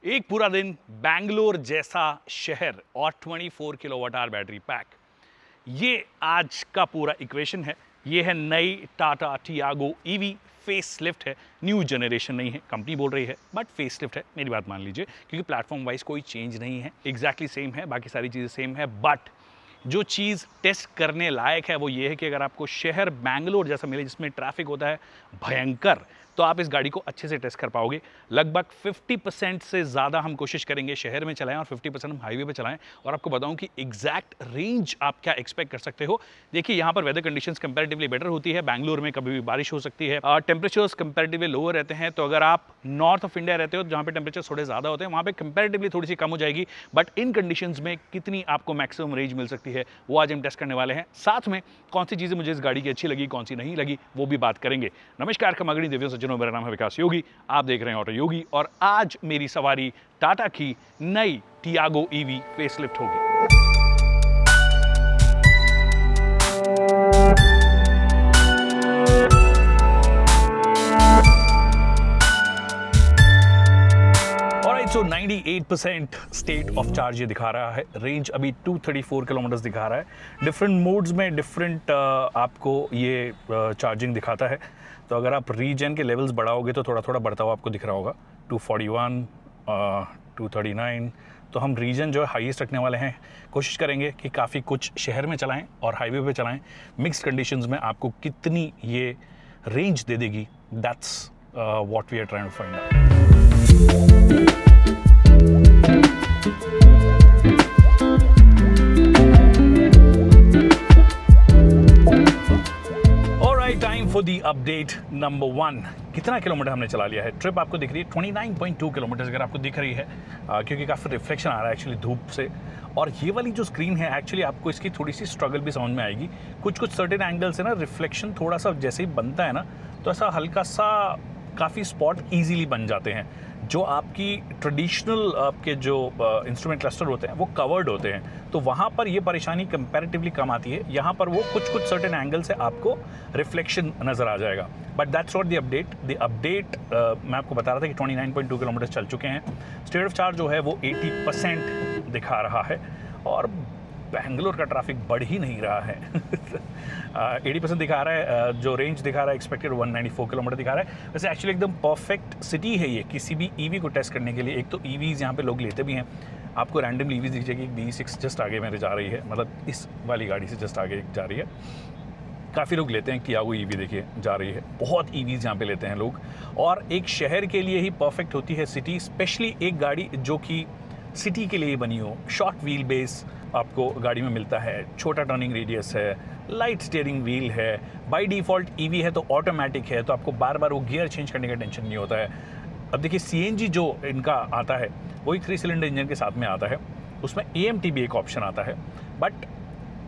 एक पूरा दिन बैंगलोर जैसा शहर और 24 किलोवाट आवर बैटरी पैक, ये आज का पूरा इक्वेशन है। ये है नई टाटा टियागो ईवी फेसलिफ्ट है। न्यू जनरेशन नहीं है, कंपनी बोल रही है, बट फेसलिफ्ट है। मेरी बात मान लीजिए, क्योंकि प्लेटफॉर्म वाइज कोई चेंज नहीं है, एग्जैक्टली सेम है, बाकी सारी चीज़ें सेम है। बट जो चीज़ टेस्ट करने लायक है वो ये है कि अगर आपको शहर बैंगलोर जैसा मिले जिसमें ट्रैफिक होता है भयंकर, तो आप इस गाड़ी को अच्छे से टेस्ट कर पाओगे। लगभग 50% से ज़्यादा हम कोशिश करेंगे शहर में चलाएं और 50% हम हाईवे पे चलाएं। और आपको बताऊं कि एग्जैक्ट रेंज आप क्या एक्सपेक्ट कर सकते हो। देखिए, यहाँ पर वेदर कंडीशंस कंपैरेटिवली बेटर होती है। बैंगलोर में कभी भी बारिश हो सकती है, टेम्परेचर्स कंपैरेटिवली लोअर रहते हैं। तो अगर आप नॉर्थ ऑफ इंडिया रहते हो जहाँ पे टेम्परेचर थोड़े ज़्यादा होते हैं, वहाँ पे कंपैरेटिवली थोड़ी सी कम हो जाएगी। बट इन कंडीशंस में कितनी आपको मैक्सिमम रेंज मिल सकती है वो आज हम टेस्ट करने वाले हैं। साथ में कौन सी चीज़ें मुझे इस गाड़ी की अच्छी लगी, कौन सी नहीं लगी, वो भी बात करेंगे। नमस्कार खमागणी देवियों सज्जनों, मेरा नाम है विकास योगी, आप देख रहे हैं ऑटो योगी। और आज मेरी सवारी टाटा की नई टियागो ईवी फेसलिफ्ट होगी। तो 98% स्टेट ऑफ चार्ज ये दिखा रहा है। रेंज अभी 234 किलोमीटर दिखा रहा है। डिफरेंट मोड्स में डिफरेंट आपको ये चार्जिंग दिखाता है। तो अगर आप रीजन के लेवल्स बढ़ाओगे तो थोड़ा थोड़ा बढ़ता हुआ आपको दिख रहा होगा। 241, 239। तो हम रीजन जो है हाईएस्ट रखने वाले हैं। कोशिश करेंगे कि काफ़ी कुछ शहर में चलाएं और हाईवे पे चलाएं। मिक्स्ड कंडीशंस में आपको कितनी ये रेंज दे देगी, that's what we are trying to find out. Time for the update number 1। कितना किलोमीटर हमने चला लिया है। ट्रिप आपको दिख रही है 29.2 किलोमीटर अगर आपको दिख रही है, क्योंकि काफ़ी रिफ्लेक्शन आ रहा है एक्चुअली धूप से। और ये वाली जो स्क्रीन है एक्चुअली आपको इसकी थोड़ी सी स्ट्रगल भी समझ में आएगी। कुछ सर्टेन एंगल से ना रिफ्लेक्शन थोड़ा सा जैसे ही बनता है ना, तो ऐसा हल्का सा काफ़ी स्पॉट ईजीली बन जाते हैं। जो आपकी ट्रेडिशनल आपके जो इंस्ट्रूमेंट क्लस्टर होते हैं वो कवर्ड होते हैं, तो वहाँ पर ये परेशानी कंपैरेटिवली कम आती है। यहाँ पर वो कुछ सर्टेन एंगल से आपको रिफ्लेक्शन नज़र आ जाएगा। But that's not the update. The update मैं आपको बता रहा था कि 29.2 किलोमीटर चल चुके हैं। स्टेट ऑफ चार्ज जो है वो 80% दिखा रहा है और बेंगलोर का ट्रैफिक बढ़ ही नहीं रहा है। 80% दिखा रहा है। जो रेंज दिखा रहा है एक्सपेक्टेड 194 किलोमीटर दिखा रहा है। वैसे एक्चुअली एकदम परफेक्ट सिटी है ये किसी भी ईवी को टेस्ट करने के लिए। एक तो ईवीज़ यहाँ पे लोग लेते भी हैं, आपको रैंडम ईवीज़ दिख जाएगी। BE6 जस्ट आगे मेरे जा रही है, मतलब इस वाली गाड़ी से जस्ट आगे जा रही है। काफ़ी लोग लेते हैं टियागो ईवी, देखिए जा रही है। बहुत ईवीज़ यहाँ पे लेते हैं लोग, और एक शहर के लिए ही परफेक्ट होती है सिटी। स्पेशली एक गाड़ी जो कि सिटी के लिए बनी हो। शॉर्ट व्हील बेस आपको गाड़ी में मिलता है, छोटा टर्निंग रेडियस है, लाइट स्टीयरिंग व्हील है। बाय डिफ़ॉल्ट ईवी है तो ऑटोमेटिक है, तो आपको बार बार वो गियर चेंज करने का टेंशन नहीं होता है। अब देखिए CNG जो इनका आता है वही 3 सिलेंडर इंजन के साथ में आता है। उसमें AMT भी एक ऑप्शन आता है, बट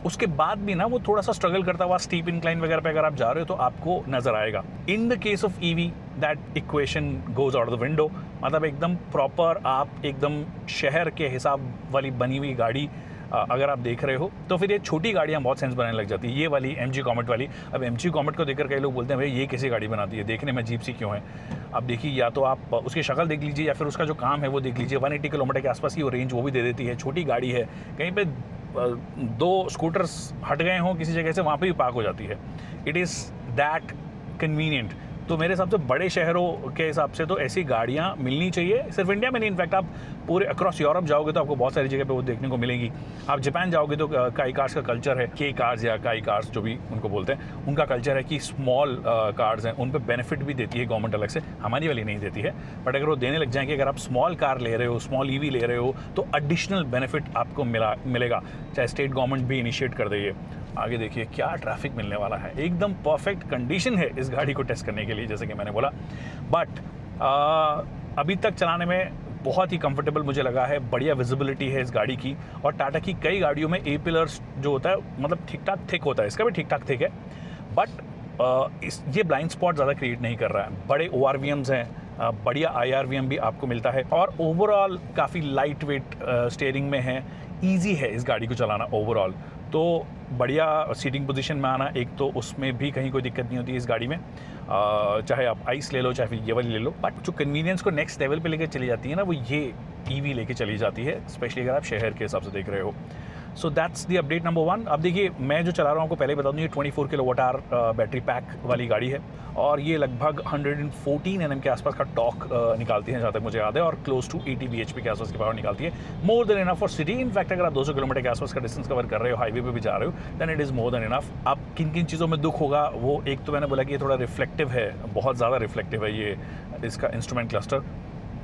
उसके बाद भी ना वो थोड़ा सा स्ट्रगल करता हुआ स्टीप इंक्लाइन वगैरह पे अगर आप जा रहे हो तो आपको नज़र आएगा। In the case of EV that equation goes out the window. मतलब एकदम प्रॉपर आप एकदम शहर के हिसाब वाली बनी हुई गाड़ी अगर आप देख रहे हो तो फिर ये छोटी गाड़ियाँ बहुत सेंस बनाने लग जाती है। ये वाली MG कॉमेट वाली, अब MG कॉमेट को देखकर कई लोग बोलते हैं भाई ये कैसी गाड़ी बनाती है, देखने में अजीब सी क्यों है। अब देखिए, या तो आप उसकी शक्ल देख लीजिए या फिर उसका जो काम है वो देख लीजिए। 180 किलोमीटर के आसपास की वो रेंज वो भी दे देती है। छोटी गाड़ी है, कहीं पे 2 स्कूटर्स हट गए हों किसी जगह से, वहाँ पे भी पार्क हो जाती है। It is that convenient. तो मेरे हिसाब से बड़े शहरों के हिसाब से तो ऐसी गाड़ियाँ मिलनी चाहिए। सिर्फ इंडिया में नहीं, इनफैक्ट आप पूरे अक्रॉस यूरोप जाओगे तो आपको बहुत सारी जगह पे वो देखने को मिलेंगी। आप जापान जाओगे तो काई कार्स का कल्चर है, के कार्स या काई कार्स जो भी उनको बोलते हैं, उनका कल्चर है कि स्मॉल कार्स हैं उन पे बेनिफिट भी देती है गवर्नमेंट अलग से। हमारी वाली नहीं देती है, बट अगर वो देने लग जाएंगे, अगर आप स्मॉल कार ले रहे हो, स्मॉल ईवी ले रहे हो, तो एडिशनल बेनिफिट आपको मिलेगा, चाहे स्टेट गवर्नमेंट भी इनिशिएट कर दे। आगे देखिए क्या ट्रैफिक मिलने वाला है। एकदम परफेक्ट कंडीशन है इस गाड़ी को टेस्ट करने के लिए, जैसे कि मैंने बोला। बट अभी तक चलाने में बहुत ही कंफर्टेबल मुझे लगा है। बढ़िया विजिबिलिटी है इस गाड़ी की। और टाटा की कई गाड़ियों में A पिलर्स जो होता है मतलब ठीक ठाक थिक होता है, इसका भी ठीक ठाक थिक है, बट ये ब्लाइंड स्पॉट ज़्यादा क्रिएट नहीं कर रहा है। बड़े ORVMs हैं, बढ़िया IRVM भी आपको मिलता है, और ओवरऑल काफ़ी लाइट वेट स्टीयरिंग में है। ईजी है इस गाड़ी को चलाना ओवरऑल। तो बढ़िया सीटिंग पोजीशन में आना, एक तो उसमें भी कहीं कोई दिक्कत नहीं होती है इस गाड़ी में। चाहे आप आइस ले लो चाहे फिर ये वाली ले लो, बट जो कन्वीनियंस को नेक्स्ट लेवल पे लेकर चली जाती है ना, वो ये EV लेके चली जाती है, स्पेशली अगर आप शहर के हिसाब से देख रहे हो। So that's the update number 1। अब देखिए, मैं जो चला रहा हूँ आपको पहले बता दूँ, ये 24 किलोवाट आवर बैटरी पैक वाली गाड़ी है और ये लगभग 114 Nm के आसपास का टॉर्क निकालती है जहाँ तक मुझे याद है, और क्लोज टू 80 bhp के आसपास की पावर निकालती है। मोर than enough for city. In fact अगर आप 200 किलोमीटर के आसपास का डिस्टेंस कवर कर रहे हो, हाईवे पे भी जा रहे हो, then it is more than enough. अब किन किन चीज़ों में दुख होगा, वो एक तो मैंने बोला कि ये थोड़ा रिफ्लेक्टिव है, बहुत ज़्यादा रिफ्लेक्टिव है ये इसका इंस्ट्रूमेंट क्लस्टर।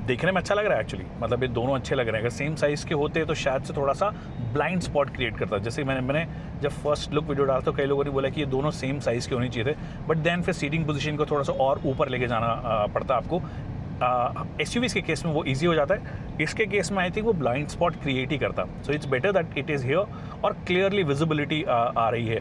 देखने में अच्छा लग रहा है एक्चुअली, मतलब ये दोनों अच्छे लग रहे हैं। अगर सेम साइज़ के होते तो शायद से थोड़ा सा ब्लाइंड स्पॉट क्रिएट करता। जैसे मैंने जब फर्स्ट लुक वीडियो डाला तो कई लोगों ने बोला कि ये दोनों सेम साइज़ के होने चाहिए थे, बट देन फिर सीटिंग पोजीशन को थोड़ा सा और ऊपर लेके जाना पड़ता आपको। SUVs के केस में वो इजी हो जाता है, इसके केस में आई थिंक वो ब्लाइंड स्पॉट क्रिएट ही करता। So it's better that it is here और क्लियरली विजिबिलिटी आ रही है।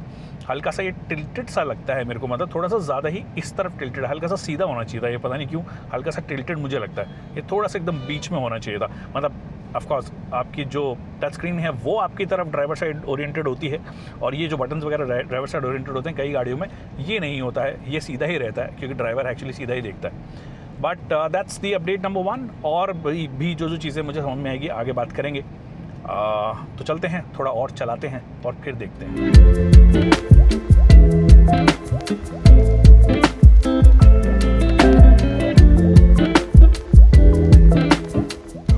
हल्का सा ये टिल्टेड सा लगता है मेरे को, मतलब थोड़ा सा ज़्यादा ही इस तरफ टिल्टेड है, हल्का सा सीधा होना चाहिए था, ये पता नहीं क्यों हल्का सा टिल्टेड मुझे लगता है। ये थोड़ा सा एकदम बीच में होना चाहिए था। मतलब ऑफकोर्स आपकी जो टच स्क्रीन है वो आपकी तरफ ड्राइवर साइड ओरिएंटेड होती है, और ये जो बटन्स वगैरह ड्राइवर साइड ओरिएंटेड होते हैं, कई गाड़ियों में ये नहीं होता है, ये सीधा ही रहता है क्योंकि ड्राइवर एक्चुअली सीधा ही देखता है। But that's the update number 1। और भी जो चीज़ें मुझे समझ में आएगी आगे बात करेंगे। तो चलते हैं, थोड़ा और चलाते हैं और फिर देखते हैं।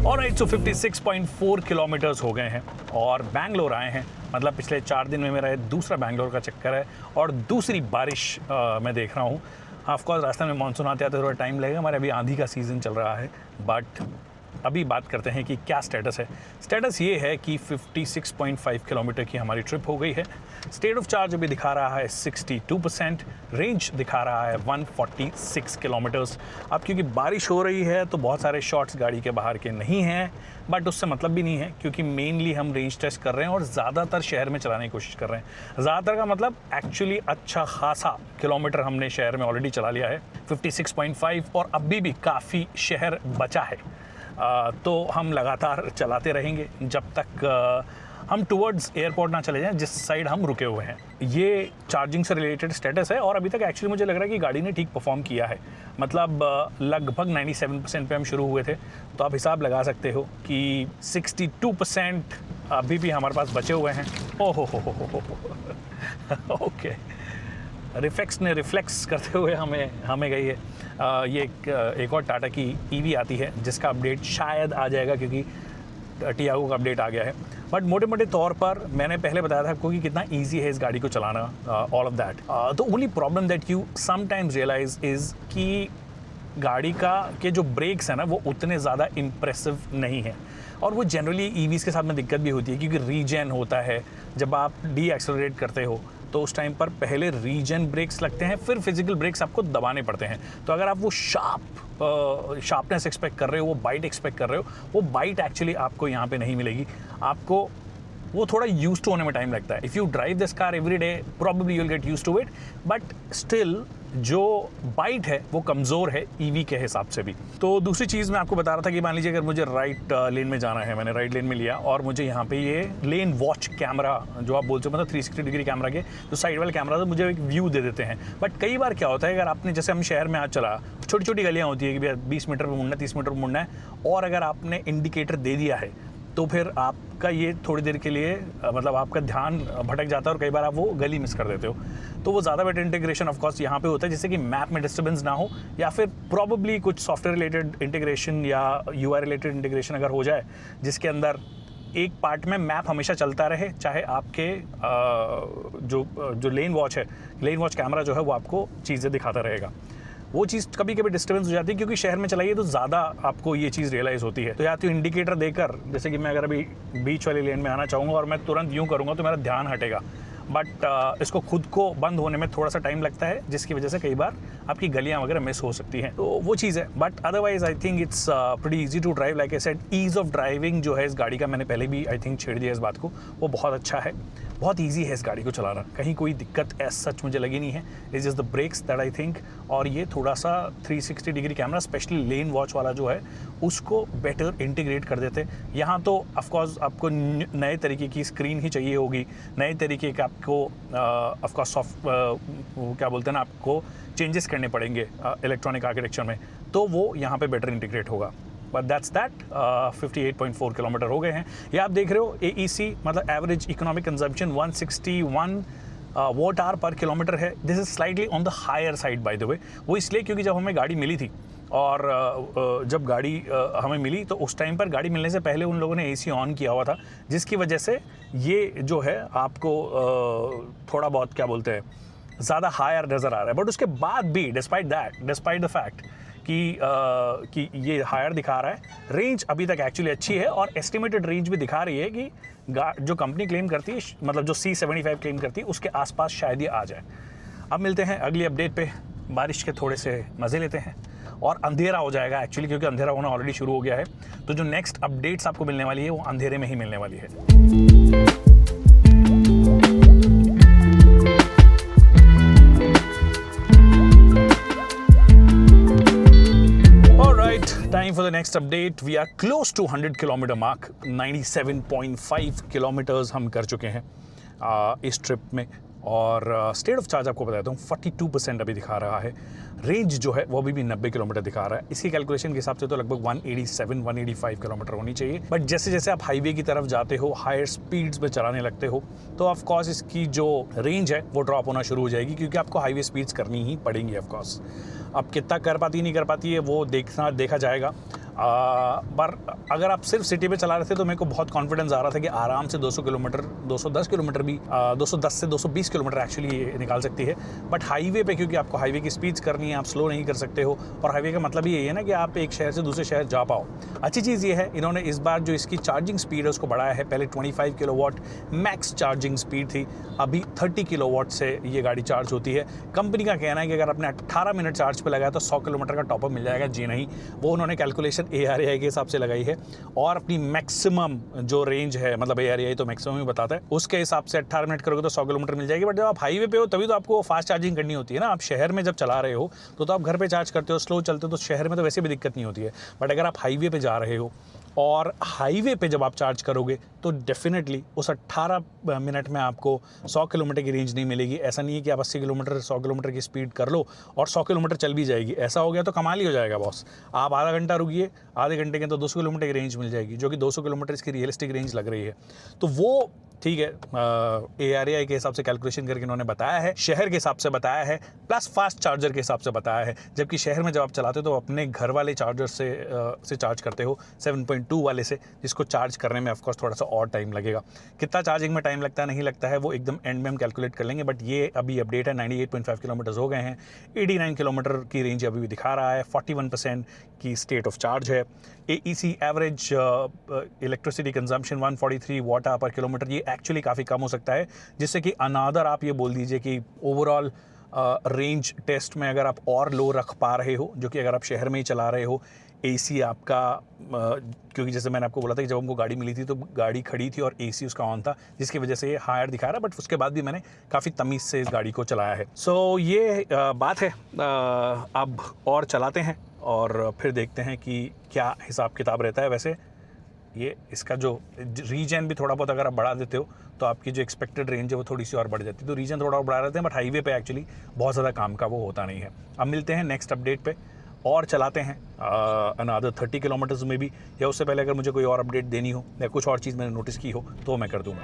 ऑलराइट, सो 56.4 किलोमीटर्स हो गए हैं और बेंगलोर आए हैं। मतलब पिछले 4 दिन में मेरा ये दूसरा बेंगलोर का चक्कर है और दूसरी बारिश मैं देख रहा हूँ। ऑफकोर्स रास्ते में मानसून आते आते थोड़ा टाइम लगेगा, हमारे अभी आंधी का सीज़न चल रहा है। बट अभी बात करते हैं कि क्या स्टेटस है। स्टेटस ये है कि 56.5 किलोमीटर की हमारी ट्रिप हो गई है। स्टेट ऑफ चार्ज अभी दिखा रहा है 62%, रेंज दिखा रहा है 146 किलोमीटर्स। अब क्योंकि बारिश हो रही है तो बहुत सारे शॉट्स गाड़ी के बाहर के नहीं हैं, बट उससे मतलब भी नहीं है क्योंकि मेनली हम रेंज टेस्ट कर रहे हैं और ज़्यादातर शहर में चलाने की कोशिश कर रहे हैं। ज़्यादातर का मतलब एक्चुअली अच्छा खासा किलोमीटर हमने शहर में ऑलरेडी चला लिया है, 56.5, और अभी भी काफ़ी शहर बचा है। तो हम लगातार चलाते रहेंगे जब तक हम टुवर्ड्स एयरपोर्ट ना चले जाएं, जिस साइड हम रुके हुए हैं। ये चार्जिंग से रिलेटेड स्टेटस है और अभी तक एक्चुअली मुझे लग रहा है कि गाड़ी ने ठीक परफॉर्म किया है। मतलब लगभग 97% पे हम शुरू हुए थे, तो आप हिसाब लगा सकते हो कि 62% अभी भी हमारे पास बचे हुए हैं। ओहो हो ओके, रिफ्लेक्स करते हुए हमें गई है। ये एक और टाटा की EV आती है जिसका अपडेट शायद आ जाएगा क्योंकि टियागो का अपडेट आ गया है। बट मोटे मोटे तौर पर मैंने पहले बताया था आपको कि कितना इजी है इस गाड़ी को चलाना, all of that. The only problem that you sometimes realise is कि गाड़ी के जो ब्रेक्स हैं ना वो उतने ज़्यादा इम्प्रेसिव नहीं है, और वो जनरली EVs के साथ में दिक्कत भी होती है क्योंकि रीजन होता है। जब आप एक्सेलरेट करते हो तो उस टाइम पर पहले रीजन ब्रेक्स लगते हैं, फिर फिजिकल ब्रेक्स आपको दबाने पड़ते हैं। तो अगर आप वो शार्पनेस एक्सपेक्ट कर रहे हो, वो बाइट एक्सपेक्ट कर रहे हो, वो बाइट एक्चुअली आपको यहाँ पे नहीं मिलेगी। आपको वो थोड़ा यूज टू होने में टाइम लगता है। If you drive this car every day probably you will get used to it, but still जो बाइट है वो कमज़ोर है EV के हिसाब से भी। तो दूसरी चीज़ मैं आपको बता रहा था कि मान लीजिए अगर मुझे राइट लेन में जाना है, मैंने राइट लेन में लिया और मुझे यहाँ पे ये लेन वॉच कैमरा जो आप बोलते हो, मतलब 360 डिग्री कैमरा के जो साइड वाले कैमरा, तो मुझे एक व्यू दे देते हैं। बट कई बार क्या होता है, अगर आपने जैसे हम शहर में आज चला, छोटी छोटी गलियाँ होती है कि भैया 20 मीटर पर मुड़ना है, 30 मीटर पर मुड़ना है, और अगर आपने इंडिकेटर दे दिया है तो फिर आपका ये थोड़ी देर के लिए मतलब आपका ध्यान भटक जाता है और कई बार आप वो गली मिस कर देते हो। तो वो ज़्यादा बेटर इंटीग्रेशन ऑफ कोर्स यहाँ पे होता है, जिससे कि मैप में डिस्टर्बेंस ना हो, या फिर प्रॉबली कुछ सॉफ्टवेयर रिलेटेड इंटीग्रेशन या UI रिलेटेड इंटीग्रेशन अगर हो जाए, जिसके अंदर एक पार्ट में मैप हमेशा चलता रहे, चाहे आपके जो लेन वॉच है, लेन वॉच कैमरा जो है वो आपको चीज़ें दिखाता रहेगा। वो चीज़ कभी कभी डिस्टर्बेंस हो जाती है क्योंकि शहर में चलाइए तो ज़्यादा आपको ये चीज़ रियलाइज़ होती है। तो या तो इंडिकेटर देकर, जैसे कि मैं अगर अभी बीच वाली लेन में आना चाहूँगा और मैं तुरंत यूँ करूँगा तो मेरा ध्यान हटेगा, बट इसको खुद को बंद होने में थोड़ा सा टाइम लगता है, जिसकी वजह से कई बार आपकी गलियाँ वगैरह मिस हो सकती हैं। तो वो चीज़ है, but otherwise I think it's pretty easy to drive. Like I said, ease of driving जो है इस गाड़ी का, मैंने पहले भी आई थिंक छेड़ दिया इस बात को, वो बहुत अच्छा है, बहुत ईजी है इस गाड़ी को चलाना। कहीं कोई दिक्कत एज सच मुझे लगी नहीं है। It's just the brakes that I think, और ये थोड़ा सा 360 डिग्री कैमरा स्पेशली लेन वॉच वाला जो है उसको बेटर इंटीग्रेट कर देते। यहाँ तो ऑफकोर्स आपको नए तरीके की स्क्रीन ही चाहिए होगी, नए तरीके के आपको ऑफकोर्स क्या बोलते हैं ना, आपको चेंजेस करने पड़ेंगे इलेक्ट्रॉनिक आर्किटेक्चर में, तो वो यहाँ पे बेटर इंटीग्रेट होगा। बट दैट्स दैट 58.4 किलोमीटर हो गए हैं। ये आप देख रहे हो AEC मतलब average economic consumption 161 watt hour per kilometre है। This is slightly on the higher side by the way. वो इसलिए क्योंकि जब हमें गाड़ी मिली थी और जब गाड़ी हमें मिली तो उस टाइम पर गाड़ी मिलने से पहले उन लोगों ने AC ऑन किया हुआ था, जिसकी वजह से ये जो है आपको थोड़ा बहुत क्या बोलते हैं ज़्यादा हायर नज़र आ रहा है। बट उसके बाद भी डिस्पाइट द फैक्ट कि ये हायर दिखा रहा है, रेंज अभी तक एक्चुअली अच्छी है और एस्टिमेटेड रेंज भी दिखा रही है कि जो कंपनी क्लेम करती है, मतलब जो C75 क्लेम करती है उसके आसपास शायद ये आ जाए। अब मिलते हैं अगली अपडेट पे। बारिश के थोड़े से मज़े लेते हैं और अंधेरा हो जाएगा एक्चुअली, क्योंकि अंधेरा होना ऑलरेडी शुरू हो गया है। तो जो नेक्स्ट अपडेट्स आपको मिलने वाली है वो अंधेरे में ही मिलने वाली है। Time for the next update. We are close to 100 kilometer mark. 97.5 kilometers हम कर चुके हैं इस ट्रिप में और स्टेट ऑफ चार्ज आपको बताता हूँ 42% अभी दिखा रहा है। रेंज जो है वो अभी भी 90 किलोमीटर दिखा रहा है। इसी कैलकुलेशन के हिसाब से तो लगभग 185 किलोमीटर होनी चाहिए। बट जैसे जैसे आप हाईवे की तरफ जाते हो, हायर स्पीड्स में चलाने लगते हो, तो ऑफ कोर्स इसकी जो रेंज है वो ड्रॉप होना शुरू हो जाएगी, क्योंकि आपको हाईवे स्पीड्स करनी ही पड़ेंगी ऑफ कोर्स। अब कितना कर पाती नहीं कर पाती है वो देखा जाएगा। पर अगर आप सिर्फ सिटी पे चला रहे थे तो मेरे को बहुत कॉन्फिडेंस आ रहा था कि आराम से 200 किलोमीटर 210 किलोमीटर भी 210 से 220 किलोमीटर एक्चुअली निकाल सकती है। बट हाईवे पे क्योंकि आपको हाईवे की स्पीड्स करनी है, आप स्लो नहीं कर सकते हो, और हाईवे का मतलब ये है ना कि आप एक शहर से दूसरे शहर जा पाओ। अच्छी चीज़ ये है इन्होंने इस बार जो इसकी चार्जिंग स्पीड है उसको बढ़ाया है। पहले 25 किलोवाट मैक्स चार्जिंग स्पीड थी, अभी 30 किलोवाट से ये गाड़ी चार्ज होती है। कंपनी का कहना है कि अगर आपने 18 मिनट चार्ज पे लगाया तो 100 किलोमीटर का टॉपअप मिल जाएगा। जी नहीं, वो उन्होंने कैलकुलेशन ARAI के हिसाब से लगाई है और अपनी मैक्सिमम जो रेंज है, मतलब ARAI तो मैक्सिमम ही बताता है, उसके हिसाब से 18 मिनट करोगे तो 100 किलोमीटर मिल जाएगी। बट जब आप हाईवे पे हो तभी तो आपको फास्ट चार्जिंग करनी होती है ना। आप शहर में जब चला रहे हो तो आप घर पे चार्ज करते हो, स्लो चलते हो, तो शहर में तो वैसे भी दिक्कत नहीं होती है। बट अगर आप हाईवे पे जा रहे हो और हाईवे पे जब आप चार्ज करोगे तो डेफिनेटली उस 18 मिनट में आपको 100 किलोमीटर की रेंज नहीं मिलेगी। ऐसा नहीं है कि आप 80 किलोमीटर 100 किलोमीटर की स्पीड कर लो और 100 किलोमीटर चल भी जाएगी। ऐसा हो गया तो कमाल ही हो जाएगा बॉस। आप आधा घंटा रुकिए, आधे घंटे के तो 200 किलोमीटर की रेंज मिल जाएगी, जो कि 200 किलोमीटर इसकी रियलिस्टिक रेंज लग रही है। तो वो ठीक है, ARAI के हिसाब से कैलकुलेशन करके इन्होंने बताया है, शहर के हिसाब से बताया है, प्लस फास्ट चार्जर के हिसाब से बताया है। जबकि शहर में जब आप चलाते हो तो अपने घर वाले चार्जर से चार्ज करते हो, 7.2 वाले से, जिसको चार्ज करने में ऑफकोर्स थोड़ा सा और टाइम लगेगा। कितना चार्जिंग में टाइम लगता है नहीं लगता है वो एकदम एंड में हम कैलकुलेट कर लेंगे। बट ये अभी अपडेट है, 98.5 किलोमीटर हो गए हैं, 89 किलोमीटर की रेंज अभी भी दिखा रहा है, 41% की स्टेट ऑफ चार्ज है। AEC average electricity consumption 143 watt hour per kilometre, ये एक्चुअली काफ़ी कम हो सकता है, जिससे कि अनादर आप ये बोल दीजिए कि ओवरऑल रेंज टेस्ट में अगर आप और लो रख पा रहे हो, जो कि अगर आप शहर में ही चला रहे हो, AC आपका क्योंकि जैसे मैंने आपको बोला था कि जब हमको गाड़ी मिली थी तो गाड़ी खड़ी थी और AC उसका ऑन था, जिसकी वजह से ये हायर दिखा रहा है। बट उसके बाद भी मैंने काफ़ी तमीज़ से इस गाड़ी को चलाया है। सो ये बात है। अब और चलाते हैं और फिर देखते हैं कि क्या हिसाब किताब रहता है। वैसे ये इसका जो रीजन भी थोड़ा बहुत अगर आप बढ़ा देते हो तो आपकी जो एक्सपेक्टेड रेंज है वो थोड़ी सी और बढ़ जाती है। तो रीजन थोड़ा और बढ़ा देते हैं, बट हाईवे पे एक्चुअली बहुत ज़्यादा काम का वो होता नहीं है। अब मिलते हैं नेक्स्ट अपडेट पे और चलाते हैं अनदर 30 किलोमीटर्स में भी, या उससे पहले अगर मुझे कोई और अपडेट देनी हो या कुछ और चीज़ मैंने नोटिस की हो तो मैं कर दूँगा।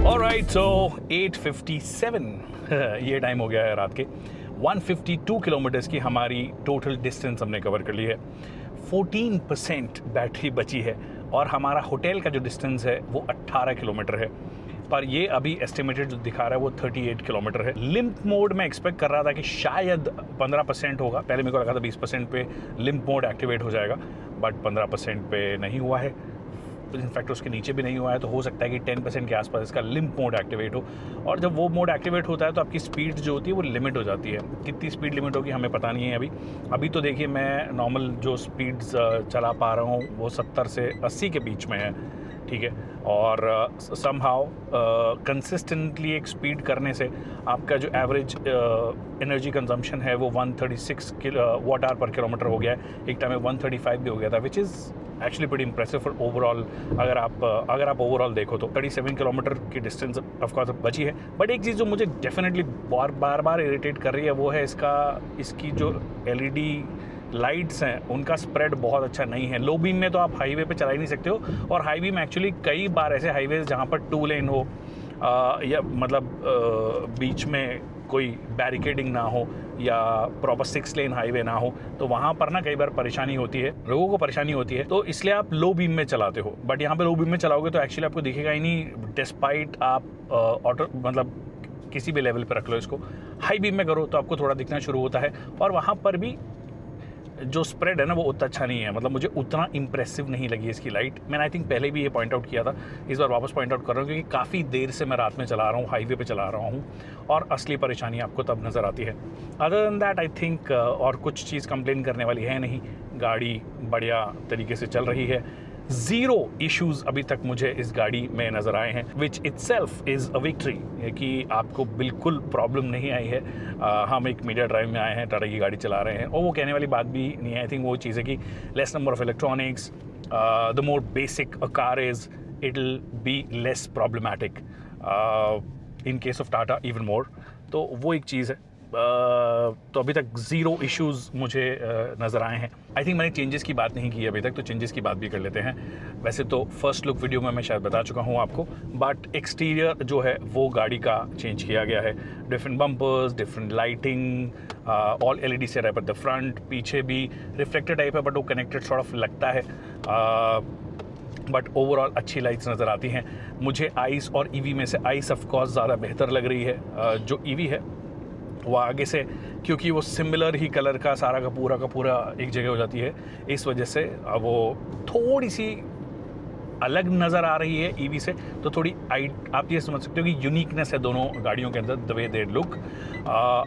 ऑलराइट, सो 8:57 ये टाइम हो गया है रात के। 152 किलोमीटर्स की हमारी टोटल डिस्टेंस हमने कवर कर ली है। 14% बैटरी बची है और हमारा होटल का जो डिस्टेंस है वो 18 किलोमीटर है, पर ये अभी एस्टिमेटेड जो दिखा रहा है वो 38 किलोमीटर है। लिम्प मोड में एक्सपेक्ट कर रहा था कि शायद 15% होगा, पहले मेरे को लगा था 20% पे लिम्प मोड एक्टिवेट हो जाएगा, बट 15% पे नहीं हुआ है, इनफैक्ट उसके नीचे भी नहीं हुआ है। तो हो सकता है कि 10% के आसपास इसका लिम्प मोड एक्टिवेट हो, और जब वो मोड एक्टिवेट होता है तो आपकी स्पीड जो होती है वो लिमिट हो जाती है। कितनी स्पीड लिमिट होगी हमें पता नहीं है अभी तो देखिए मैं नॉर्मल जो स्पीड्स चला पा रहा हूँ वो 70 से 80 के बीच में है, ठीक है। और समहाउ कंसिस्टेंटली एक स्पीड करने से आपका जो एवरेज एनर्जी कंजम्पशन है वो 136 वाट आवर पर किलोमीटर हो गया है। एक टाइम में 135 भी हो गया था, which is actually pretty impressive for overall. अगर आप ओवरऑल देखो तो 37 किलोमीटर की डिस्टेंस ऑफकोर्स बची है। बट एक चीज़ जो मुझे डेफिनेटली बार बार इरिटेट कर रही है वो है इसकी जो LED लाइट्स हैं उनका स्प्रेड बहुत अच्छा नहीं है। लो बीम में तो आप हाईवे पे चला ही नहीं सकते हो, और हाईवे में एक्चुअली कई बार ऐसे हाईवे जहाँ पर 2 लेन हो या मतलब बीच में कोई बैरिकेडिंग ना हो या प्रॉपर 6 लेन हाईवे ना हो, तो वहाँ पर ना कई बार परेशानी होती है, लोगों को परेशानी होती है। तो इसलिए आप लो बीम में चलाते हो। बट यहाँ पे लो बीम में चलाओगे तो एक्चुअली आपको दिखेगा ही नहीं, डिस्पाइट आप ऑटो मतलब किसी भी लेवल पे रख लो इसको। हाई बीम में करो तो आपको थोड़ा दिखना शुरू होता है, और वहाँ पर भी जो स्प्रेड है ना वो उतना अच्छा नहीं है। मतलब मुझे उतना इंप्रेसिव नहीं लगी इसकी लाइट। मैंने आई थिंक पहले भी ये पॉइंट आउट किया था, इस बार वापस पॉइंट आउट कर रहा हूँ, क्योंकि काफ़ी देर से मैं रात में चला रहा हूँ, हाईवे पे चला रहा हूँ, और असली परेशानी आपको तब नज़र आती है। Other than that I think और कुछ चीज़ कंप्लेन करने वाली है नहीं, गाड़ी बढ़िया तरीके से चल रही है। 0 इश्यूज़ अभी तक मुझे इस गाड़ी में नज़र आए हैं, विच इटसेल्फ इज़ अ विक्ट्री, कि आपको बिल्कुल प्रॉब्लम नहीं आई है। हम एक मीडिया ड्राइव में आए हैं, टाटा की गाड़ी चला रहे हैं, और वो कहने वाली बात भी नहीं है। आई थिंक वो चीज़ है कि less number of electronics, the more basic a car is, it will be less problematic in case of Tata even more. तो वो एक चीज़ है। तो अभी तक 0 इश्यूज़ मुझे नज़र आए हैं। आई थिंक मैंने चेंजेस की बात नहीं की है अभी तक, तो चेंजेस की बात भी कर लेते हैं। वैसे तो फर्स्ट लुक वीडियो में मैं शायद बता चुका हूँ आपको, बट एक्सटीरियर जो है वो गाड़ी का चेंज किया गया है। Different bumpers, different lighting, all LED setup at the front, पीछे भी रिफ्लेक्टेड टाइप है बट वो कनेक्टेड सॉर्ट ऑफ लगता है। बट ओवरऑल अच्छी लाइट्स नज़र आती हैं मुझे। आइस और EV में से आइस ऑफकोर्स ज़्यादा बेहतर लग रही है। जो EV है वो आगे से, क्योंकि वो सिमिलर ही कलर का सारा का पूरा एक जगह हो जाती है, इस वजह से वो थोड़ी सी अलग नज़र आ रही है EV से। तो थोड़ी आप ये समझ सकते हो कि यूनिकनेस है दोनों गाड़ियों के अंदर, the way they look.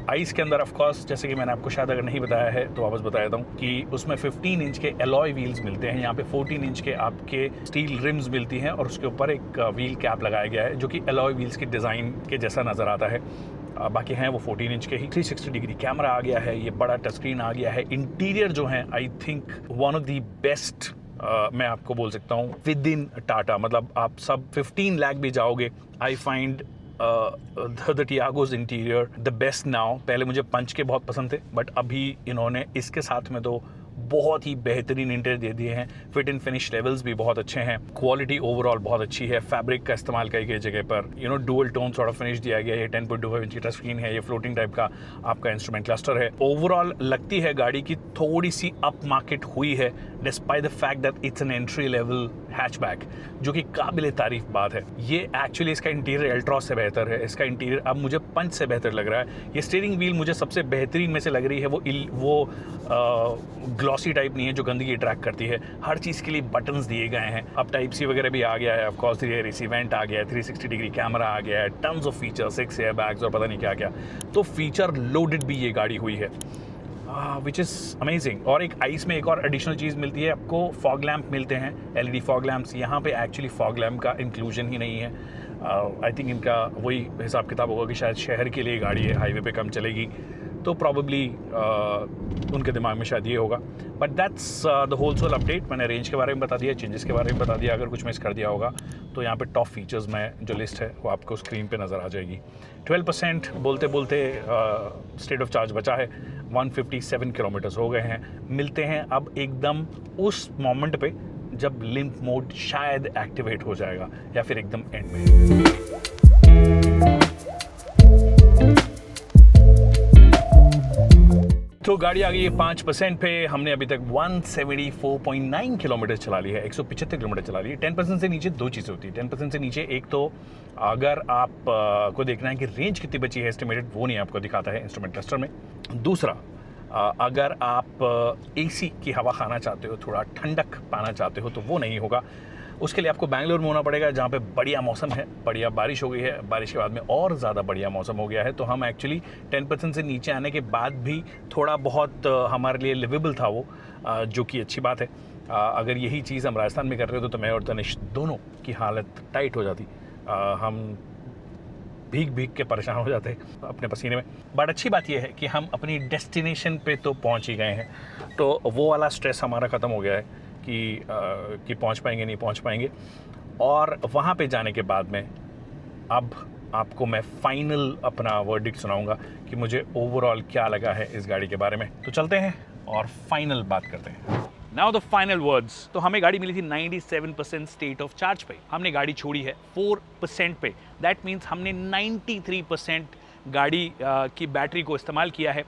Ice के अंदर ऑफ कोर्स, जैसे कि मैंने आपको शायद अगर नहीं बताया है तो वापस बता देता हूँ, कि उसमें 15 इंच के एलॉय व्हील्स मिलते हैं। यहाँ पे 14 इंच के आपके स्टील रिम्स मिलती हैं, और उसके ऊपर एक व्हील कैप लगाया गया है जो कि एलॉय व्हील्स की डिज़ाइन के जैसा नज़र आता है। बाकी हैं वो 14 इंच के ही। 360 डिग्री कैमरा आ गया है, ये बड़ा टच स्क्रीन आ गया है। इंटीरियर जो है I think one of the best मैं आपको बोल सकता हूँ विद इन टाटा। मतलब आप सब 15 लाख भी जाओगे, I find the Tiago's interior the best now. पहले मुझे पंच के बहुत पसंद थे, बट अभी इन्होंने इसके साथ में तो बहुत ही बेहतरीन इंटीरियर दे दिए हैं। फिट एंड फिनिश लेवल्स भी बहुत अच्छे हैं, क्वालिटी ओवरऑल बहुत अच्छी है। फैब्रिक का इस्तेमाल कई कई जगह पर dual tone sort of finish दिया गया है। 10.25 इंच की टच स्क्रीन है, ये फ्लोटिंग टाइप का आपका इंस्ट्रूमेंट क्लस्टर है। ओवरऑल लगती है गाड़ी की थोड़ी सी अप मार्केट हुई है, despite the fact that it's an entry level hatchback, जो कि काबिल तारीफ बात है। ये एक्चुअली इसका इंटीरियर एल्ट्रॉस से बेहतर है। इसका इंटीरियर अब मुझे पंच से बेहतर लग रहा है। ये स्टीयरिंग व्हील मुझे सबसे बेहतरीन में से लग रही है। वो ग्लॉसी टाइप नहीं है जो गंदगी अट्रैक्ट करती है। हर चीज़ के लिए बटन्स दिए गए हैं। अब टाइप सी वगैरह भी आ गया है, ऑफकोर्स रियर एसी वेंट आ गया है, 360 डिग्री कैमरा आ गया है, tons of feature, 6 air bags और पता नहीं क्या क्या। तो फीचर लोडेड भी ये गाड़ी हुई है, विच इज़ अमेजिंग। और एक आइस में एक और एडिशनल चीज़ मिलती है आपको, फॉग लैम्प मिलते हैं, LED फॉग लैम्प्स। यहाँ पे एक्चुअली फॉग लैम्प का इंक्लूजन ही नहीं है। आई थिंक इनका वही हिसाब किताब होगा कि शायद शहर के लिए गाड़ी है, हाईवे पे कम चलेगी, तो प्रॉबली उनके दिमाग में शायद ये होगा। But that's the whole sole update. मैंने रेंज के बारे में बता दिया, चेंजेस के बारे में बता दिया। अगर कुछ मिस कर दिया होगा तो यहाँ पे टॉप फीचर्स में जो लिस्ट है वो आपको स्क्रीन पे नज़र आ जाएगी। 12% बोलते बोलते स्टेट ऑफ चार्ज बचा है, 157 किलोमीटर्स हो गए हैं। मिलते हैं अब एकदम उस मोमेंट पे जब लिम्प मोड शायद एक्टिवेट हो जाएगा, या फिर एकदम एंड में। तो गाड़ी आ गई है 5% पे। हमने अभी तक 174.9 किलोमीटर चला ली है, 175 किलोमीटर चला ली है। 10% से नीचे दो चीज़ें होती है। 10% से नीचे एक तो अगर आप को देखना है कि रेंज कितनी बची है एस्टिमेटेड, वो नहीं आपको दिखाता है इंस्ट्रूमेंट क्लस्टर में। दूसरा, अगर आप AC की हवा खाना चाहते हो, थोड़ा ठंडक पाना चाहते हो, तो वो नहीं होगा। उसके लिए आपको बेंगलुरु में होना पड़ेगा, जहाँ पे बढ़िया मौसम है, बढ़िया बारिश हो गई है, बारिश के बाद में और ज़्यादा बढ़िया मौसम हो गया है। तो हम एक्चुअली 10% से नीचे आने के बाद भी थोड़ा बहुत हमारे लिए लिवेबल था वो, जो कि अच्छी बात है। अगर यही चीज़ हम राजस्थान में कर रहे थे तो मैं और तनिष दोनों की हालत टाइट हो जाती। हम भीग भीग के परेशान हो जाते अपने पसीने में। बट अच्छी बात यह है कि हम अपनी डेस्टिनेशन पे तो पहुंच ही गए हैं, तो वो वाला स्ट्रेस हमारा ख़त्म हो गया है कि पहुंच पाएंगे नहीं पहुंच पाएंगे। और वहाँ पे जाने के बाद में अब आपको मैं फाइनल अपना वर्डिक्ट सुनाऊंगा कि मुझे ओवरऑल क्या लगा है इस गाड़ी के बारे में। तो चलते हैं और फाइनल बात करते हैं। Now the final words. तो हमें गाड़ी मिली थी 97% स्टेट ऑफ चार्ज पे, हमने गाड़ी छोड़ी है 4% पे। दैट मीन्स हमने 93% गाड़ी की बैटरी को इस्तेमाल किया है।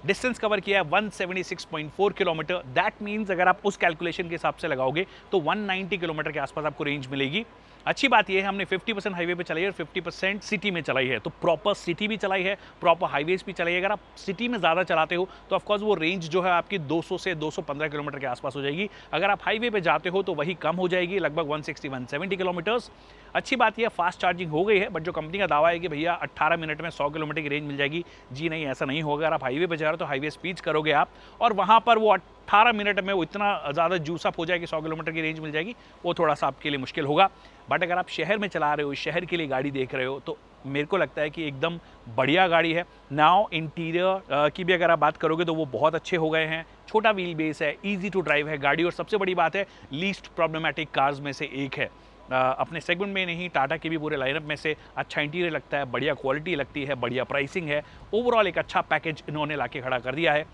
डिस्टेंस कवर किया है 176.4 किलोमीटर। दैट मीन्स अगर आप उस कैलकुलेशन के हिसाब से लगाओगे तो 190 किलोमीटर के आसपास आपको रेंज मिलेगी। अच्छी बात यह है हमने 50% हाईवे पे चलाई है और 50% सिटी में चलाई है, तो प्रॉपर सिटी भी चलाई है, प्रॉपर हाईवेज भी चलाई है। अगर आप सिटी में ज़्यादा चलाते हो तो ऑफकोर्स वो रेंज जो है आपकी 200 से 215 किलोमीटर के आसपास हो जाएगी। अगर आप हाईवे पे जाते हो तो वही कम हो जाएगी, लगभग 160-170 किलोमीटर्स। अच्छी बात यह फास्ट चार्जिंग हो गई है, बट जो कंपनी का दावा है कि भैया 18 मिनट में 100 किलोमीटर की रेंज मिल जाएगी, जी नहीं, ऐसा नहीं होगा। अगर आप हाईवे पे जा रहे हो तो हाईवे स्पीड्स करोगे आप, और वहाँ पर वो 18 मिनट में वो इतना ज़्यादा जूस अप हो जाएगी, 100 किलोमीटर की रेंज मिल जाएगी, वो थोड़ा सा आपके लिए मुश्किल होगा। बट अगर आप शहर में चला रहे हो, शहर के लिए गाड़ी देख रहे हो, तो मेरे को लगता है कि एकदम बढ़िया गाड़ी है। नाउ इंटीरियर की भी अगर आप बात करोगे तो वो बहुत अच्छे हो गए हैं, छोटा व्हील बेस है, ईजी टू ड्राइव है गाड़ी, और सबसे बड़ी बात है लीस्ट प्रॉब्लमेटिक कार्स में से एक है। अपने सेगमेंट में नहीं, टाटा के भी पूरे लाइनअप में से अच्छा इंटीरियर लगता है, बढ़िया क्वालिटी लगती है, बढ़िया प्राइसिंग है, ओवरऑल एक अच्छा पैकेज इन्होंने लाके खड़ा कर दिया है।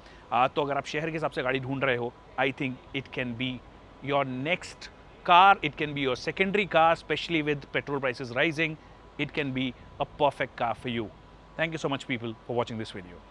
तो अगर आप शहर के हिसाब से गाड़ी ढूंढ रहे हो, I think it can be your next car, it can be your secondary car, especially with petrol prices rising. It can be a perfect car for you. Thank you so much people for watching this video.